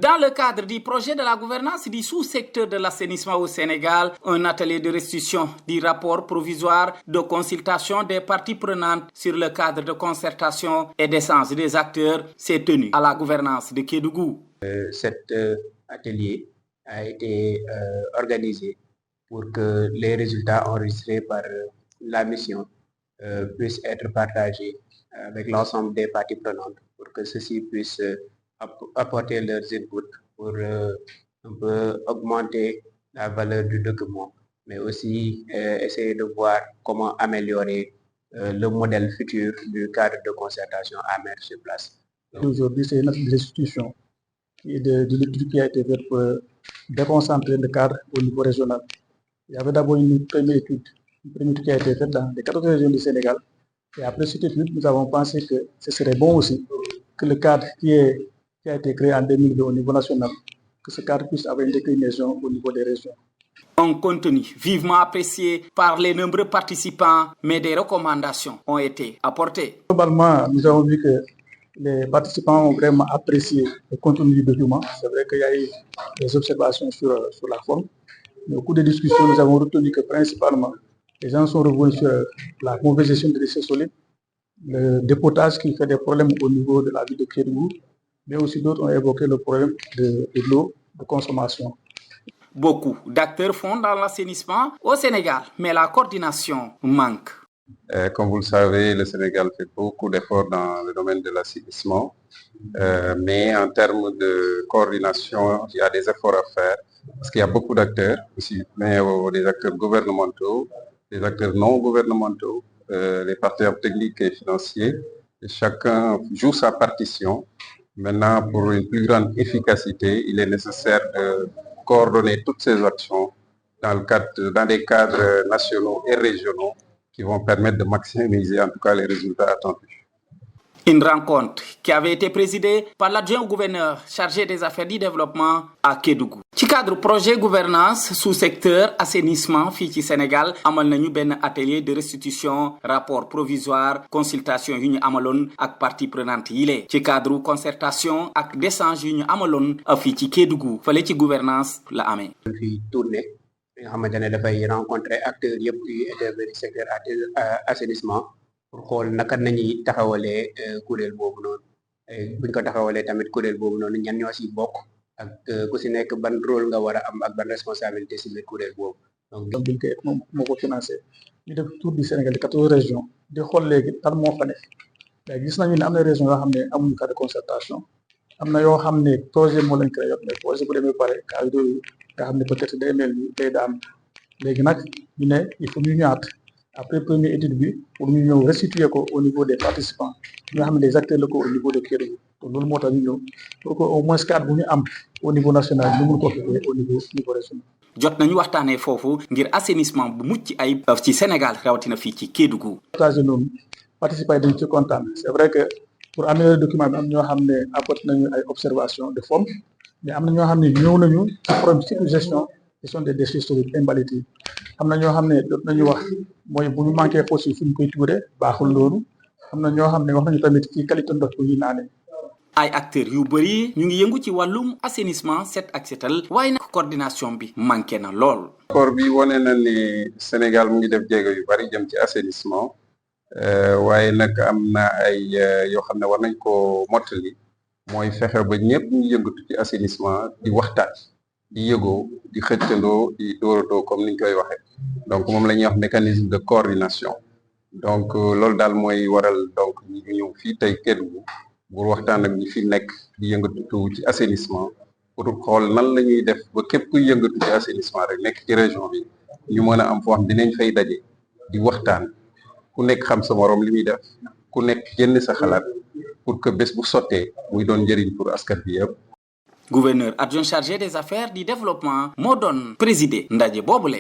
Dans le cadre du projet de la gouvernance du sous-secteur de l'assainissement au Sénégal, un atelier de restitution du rapport provisoire de consultation des parties prenantes sur le cadre de concertation et d'essence des acteurs s'est tenu à la gouvernance de Kédougou. Cet atelier a été organisé pour que les résultats enregistrés par la mission puissent être partagés avec l'ensemble des parties prenantes pour que ceux-ci puissent apporter leurs inputs pour un peu augmenter la valeur du document, mais aussi essayer de voir comment améliorer le modèle futur du cadre de concertation à mettre sur place. Aujourd'hui, c'est une restitution de l'étude qui a été faite pour déconcentrer le cadre au niveau régional. Il y avait d'abord une première étude qui a été faite dans les 14 régions du Sénégal. Et après cette étude, nous avons pensé que ce serait bon aussi que le cadre qui a été créé en 2002 au niveau national, que ce cadre puisse avoir une déclinaison au niveau des régions. Un contenu vivement apprécié par les nombreux participants, mais des recommandations ont été apportées. Globalement, nous avons vu que les participants ont vraiment apprécié le contenu du document. C'est vrai qu'il y a eu des observations sur la forme. Mais au cours des discussions, nous avons retenu que principalement, les gens sont revenus sur la mauvaise gestion des déchets solides, le dépotage qui fait des problèmes au niveau de la ville de Kédougou, mais aussi d'autres ont évoqué le problème de l'eau de consommation. Beaucoup d'acteurs font dans l'assainissement au Sénégal, mais la coordination manque. Comme vous le savez, le Sénégal fait beaucoup d'efforts dans le domaine de l'assainissement, mais en termes de coordination, il y a des efforts à faire, parce qu'il y a beaucoup d'acteurs aussi, mais des acteurs gouvernementaux, des acteurs non gouvernementaux, les partenaires techniques et financiers, et chacun joue sa partition. Maintenant, pour une plus grande efficacité, il est nécessaire de coordonner toutes ces actions dans des cadres nationaux et régionaux qui vont permettre de maximiser en tout cas les résultats attendus. Une rencontre qui avait été présidée par l'adjoint au gouverneur chargé des affaires du développement à Kédougou. Ci cadre projet gouvernance sous-secteur assainissement fii ci Sénégal amal nañu benn atelier de restitution rapport provisoire consultation yu ñu amaloon ak parties prenantes yi lee ci cadre concertation ak d'échange yu ñu amaloon fii ci Kédougou fale ci gouvernance la amee. Fi tourné nga xamante ne dafay rencontrer acteurs yëpp yu intervenir secteur assainissement pour xool naka nañuy taxawalee kuréel boobu noonu buñ ko taxawalee tamit kuréel boobu noonu ñan ñoo si bokk ak ku si nekk ban rôle nga war a am ak ban responsabilité si biir kuréel boobu. donc biñ koy moo ko financé ñu def tour du Sénégal de 14 régions di xool léegi lan moo fa nekk léegi gis nañu ne am na région yoo xam ne amuñu cas de concertation am na yoo xam ne projet moo lañ créé mais projet bu demee pare cas yooyu nga xam ne peut-être day mel ni day daan léegi nag ñu ne il faut ñu ñëwaat après première étude bi pour ñu ñëw restituer ko au niveau des participants ñoo xam ne des acteurs locaux au niveau de Kédougou donc loolu moo tax ñu ñëw pour que au moins cadre bu ñu am au niveau national ñu mun ko fekkee au niveau régional. jot nañu waxtaanee foofu ngir assainissement bu mucc ayib ci Sénégal rawatina fii ci Kédougou. partage noonu participants yi dañu ci kontaan c'est vrai que pour améliorer le document bi am ñoo xam ne apporté nañu ay observations de forme mais am na ñoo xam ne ñëw nañu ci problème cycle gestion des déchets solides imballés am na ñoo xam ne jot nañu wax mooy bu ñu manqué aussi fu ñu koy tuure baaxul loolu am na ñoo xam ne wax nañu tamit ci qualité ndox bu ñuy naanee. ay acteurs yu bëri ñu ngi yëngu ci wàllum assainissement set ak setal waaye nag coordination bi manqué na lool. rapport bi wane na ni Sénégal mu ngi def jéego yu bari jëm ci assainissement waaye nag am na ay yoo xam ne war nañ ko mottali mooy fexe ba ñëpp ñu yëngatu ci assainissement di waxtaan di yëgoo di xëccandoo di dóoratoo comme niñ koy waxee donc moom la ñuy wax mécanisme de coordination donc loolu daal mooy waral donc ñu ñëw fii tey Kédougou pour waxtaan ak ñi fi nekk di yëngatu ci assainissement pour xool nan la ñuy def ba képp kuy yëngatu ci assainissement rek nekk ci région bi ñu mën a am foo xam dinañ fay daje di waxtaan ku nekk xam sa morom li muy def ku nekk génn sa xalaat pour que bés bu sottee muy doon njëriñ pour askan bi yëpp. Gouverneur adjoint chargé des affaires du développement moo doon présider ndaje boobule.